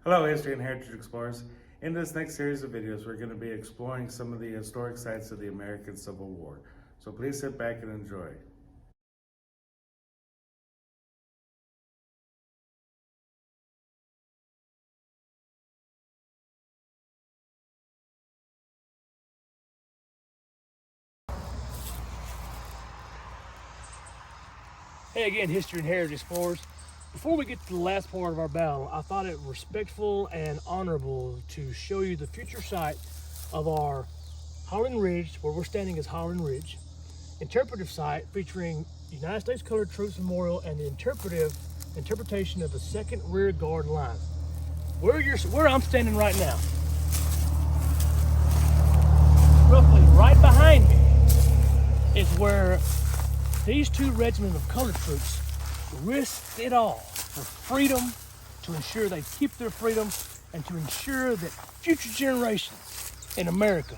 Hello, History and Heritage Explorers. In this next series of videos, we're going to be exploring some of the historic sites of the American Civil War. So please sit back and enjoy. Hey again, History and Heritage Explorers. Before we get to the last part of our battle, I thought it respectful and honorable to show you the future site of our Holland Ridge, where we're standing is Holland Ridge, interpretive site featuring United States Colored Troops Memorial and the interpretation of the 2nd Rear Guard Line. Where I'm standing right now, roughly right behind me, is where these two regiments of colored troops risked it all for freedom, to ensure they keep their freedom and to ensure that future generations in America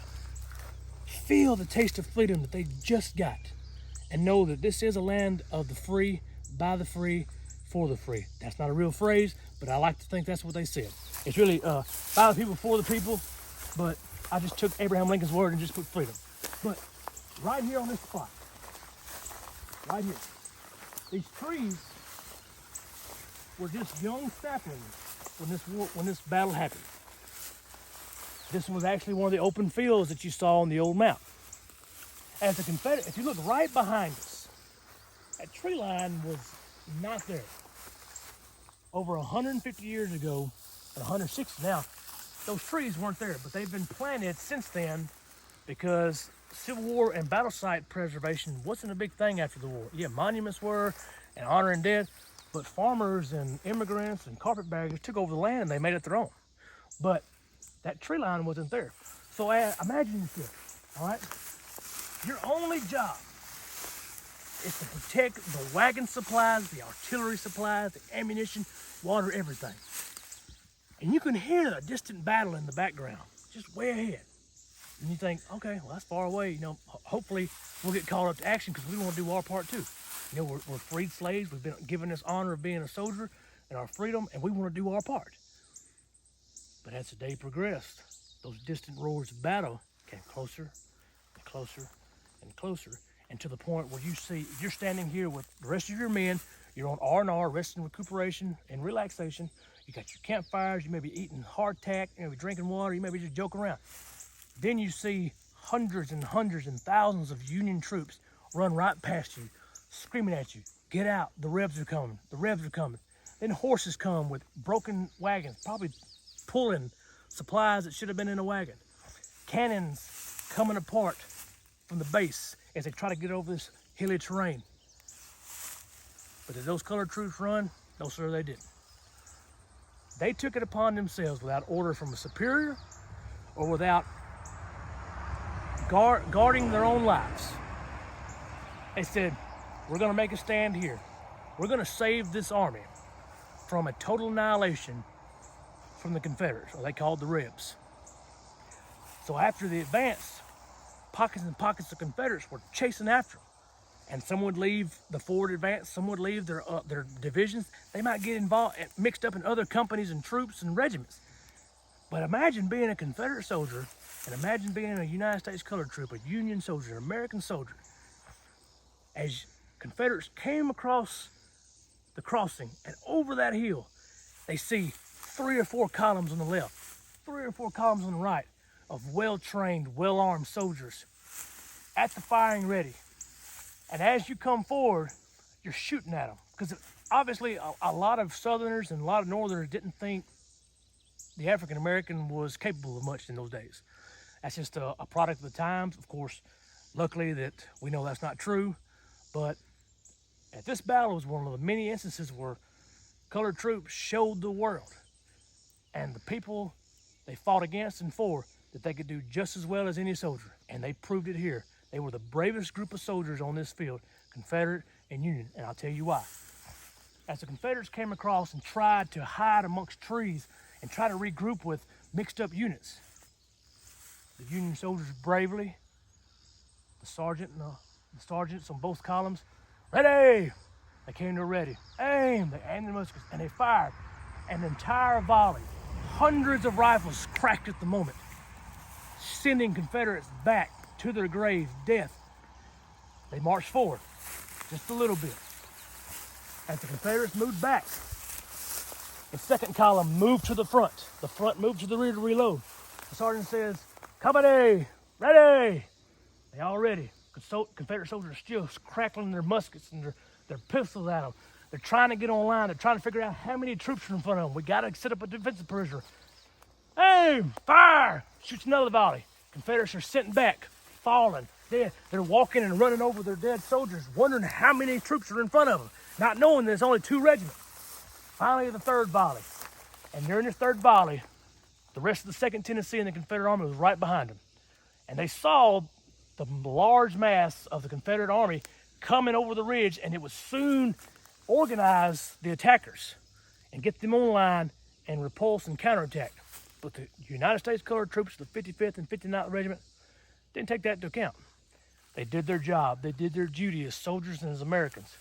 feel the taste of freedom that they just got and know that this is a land of the free, by the free, for the free. That's not a real phrase, but I like to think that's what they said. It's really by the people, for the people, but I just took Abraham Lincoln's word and just put freedom. But right here on this spot, right here, these trees were just young saplings when this battle happened. This was actually one of the open fields that you saw on the old map. As the Confederate, if you look right behind us, that tree line was not there. Over 150 years ago, or 160 now, those trees weren't there, but they've been planted since then because Civil War and battle site preservation wasn't a big thing after the war. Yeah, monuments were, and honor and death, but farmers and immigrants and carpetbaggers took over the land and they made it their own. But that tree line wasn't there. So imagine this, all right? Your only job is to protect the wagon supplies, the artillery supplies, the ammunition, water, everything. And you can hear a distant battle in the background, just way ahead. And you think, okay, well, that's far away. Hopefully we'll get called up to action because we want to do our part too. We're freed slaves. We've been given this honor of being a soldier and our freedom, and we want to do our part. But as the day progressed, those distant roars of battle came closer and closer and closer, and to the point where you see, you're standing here with the rest of your men, you're on R&R, rest and recuperation and relaxation. You got your campfires, you may be eating hardtack, you may be drinking water, you may be just joking around. Then you see hundreds and hundreds and thousands of Union troops run right past you, screaming at you, get out, the Rebs are coming, the Rebs are coming. Then horses come with broken wagons, probably pulling supplies that should have been in a wagon. Cannons coming apart from the base as they try to get over this hilly terrain. But did those colored troops run? No, sir, they didn't. They took it upon themselves without order from a superior or without guarding their own lives. They said, we're going to make a stand here. We're going to save this army from a total annihilation from the Confederates, or they called the Rebs. So after the advance, pockets and pockets of Confederates were chasing after them. And some would leave the forward advance, some would leave their divisions. They might get involved, mixed up in other companies and troops and regiments. But imagine being a Confederate soldier, and imagine being a United States colored troop, a Union soldier, an American soldier. As Confederates came across the crossing and over that hill, they see 3 or 4 columns on the left, 3 or 4 columns on the right of well-trained, well-armed soldiers at the firing ready. And as you come forward, you're shooting at them. Because obviously a lot of Southerners and a lot of Northerners didn't think the African American was capable of much in those days. That's just a product of the times. Of course, luckily that we know that's not true. But at this battle was one of the many instances where colored troops showed the world and the people they fought against and for that they could do just as well as any soldier. And they proved it here. They were the bravest group of soldiers on this field, Confederate and Union, and I'll tell you why. As the Confederates came across and tried to hide amongst trees and try to regroup with mixed up units, the Union soldiers bravely, the sergeants on both columns, ready! They came to ready. Aim! They aimed their muskets and they fired an entire volley hundreds of rifles cracked at the moment, sending Confederates back to their graves, death. They marched forward just a little bit. As the Confederates moved back, the second column moved to the front. The front moved to the rear to reload. The sergeant says, "Company, ready!" They all ready. Confederate soldiers are still crackling their muskets and their pistols at them. They're trying to get on line. They're trying to figure out how many troops are in front of them. We got to set up a defensive perimeter. Aim! Fire! Shoots another volley. Confederates are sitting back, falling, dead. They're walking and running over their dead soldiers, wondering how many troops are in front of them, not knowing there's only 2 regiments. Finally, the third volley. And during this third volley, the rest of the 2nd Tennessee and the Confederate Army was right behind them. And they saw the large mass of the Confederate Army coming over the ridge, and it would soon organize the attackers and get them on line and repulse and counterattack. But the United States colored troops, the 55th and 59th Regiment, didn't take that into account. They did their job. They did their duty as soldiers and as Americans.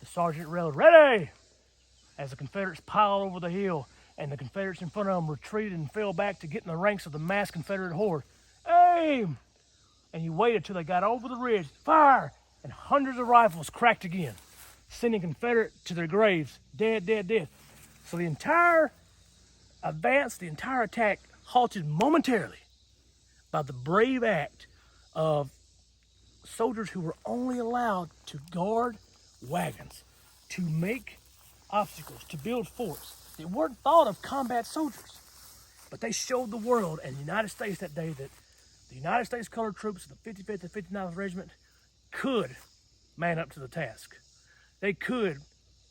The sergeant yelled, "Ready!" as the Confederates piled over the hill, and the Confederates in front of them retreated and fell back to get in the ranks of the massed Confederate horde. Aim! And you waited till they got over the ridge. Fire! And hundreds of rifles cracked again, sending Confederate to their graves, dead, dead, dead. So the entire advance, the entire attack halted momentarily by the brave act of soldiers who were only allowed to guard wagons, to make obstacles, to build forts. They weren't thought of combat soldiers, but they showed the world and the United States that day that the United States colored troops of the 55th and 59th Regiment could man up to the task. They could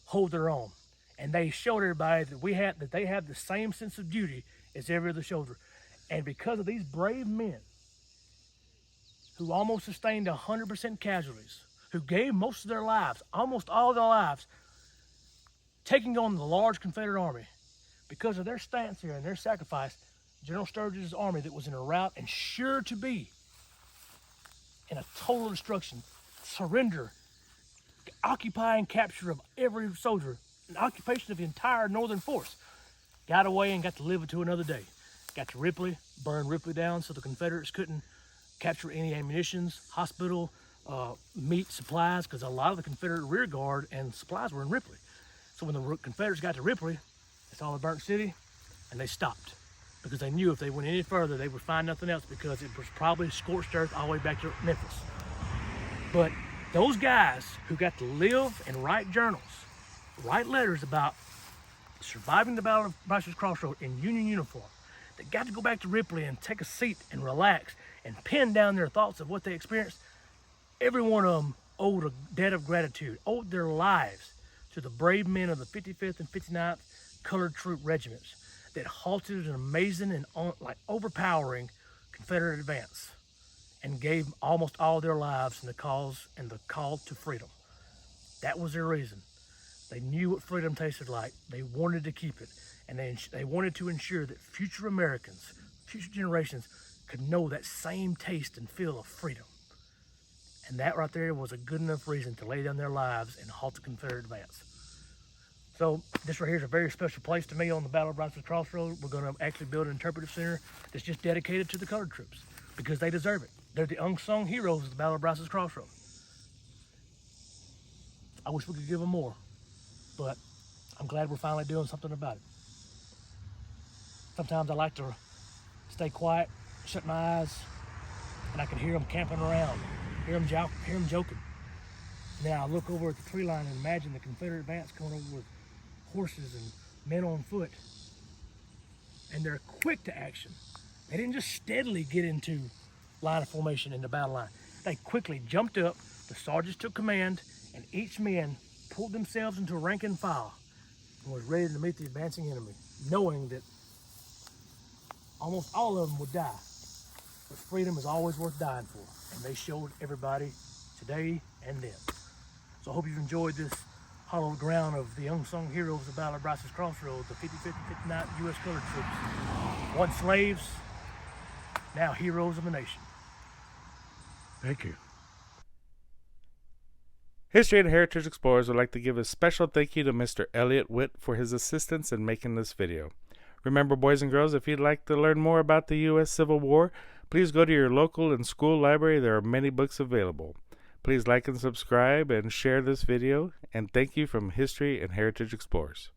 hold their own. And they showed everybody that they had the same sense of duty as every other soldier. And because of these brave men who almost sustained 100% casualties, who gave most of their lives, almost all of their lives, taking on the large Confederate army, because of their stance here and their sacrifice, General Sturgis's army that was in a rout and sure to be in a total destruction, surrender, occupy and capture of every soldier, an occupation of the entire northern force, got away and got to live it to another day. Got to Ripley, burned Ripley down so the Confederates couldn't capture any ammunitions, hospital, meat, supplies, because a lot of the Confederate rear guard and supplies were in Ripley. So when the Confederates got to Ripley, they saw the burnt city, and they stopped, because they knew if they went any further, they would find nothing else, because it was probably scorched earth all the way back to Memphis. But those guys who got to live and write journals, write letters about surviving the Battle of Brice's Crossroads in Union uniform, they got to go back to Ripley and take a seat and relax and pen down their thoughts of what they experienced. Every one of them owed a debt of gratitude, owed their lives to the brave men of the 55th and 59th Colored Troop Regiments that halted an amazing and overpowering Confederate advance and gave almost all their lives in the cause and the call to freedom. That was their reason. They knew what freedom tasted like. They wanted to keep it, and they wanted to ensure that future Americans, future generations, could know that same taste and feel of freedom. And that right there was a good enough reason to lay down their lives and halt the Confederate advance. So this right here is a very special place to me on the Battle of Brice's Crossroads. We're going to actually build an interpretive center that's just dedicated to the colored troops, because they deserve it. They're the unsung heroes of the Battle of Brice's Crossroads. I wish we could give them more, but I'm glad we're finally doing something about it. Sometimes I like to stay quiet, shut my eyes, and I can hear them camping around, hear them joking. Now I look over at the tree line and imagine the Confederate advance coming over with horses and men on foot, and they're quick to action. They didn't just steadily get into line of formation in the battle line. They quickly jumped up, the sergeants took command, and each man pulled themselves into rank and file and was ready to meet the advancing enemy, knowing that almost all of them would die, but freedom is always worth dying for, and they showed everybody today and then. So I hope you've enjoyed this hallowed ground of the unsung heroes of the Battle of Brice's Crossroads, the 55th and 59th U.S. Colored Troops. Once slaves, now heroes of the nation. Thank you. History and Heritage Explorers would like to give a special thank you to Mr. Elliott Witt for his assistance in making this video. Remember, boys and girls, if you'd like to learn more about the U.S. Civil War, please go to your local and school library. There are many books available. Please like and subscribe and share this video, and thank you from History and Heritage Explorers.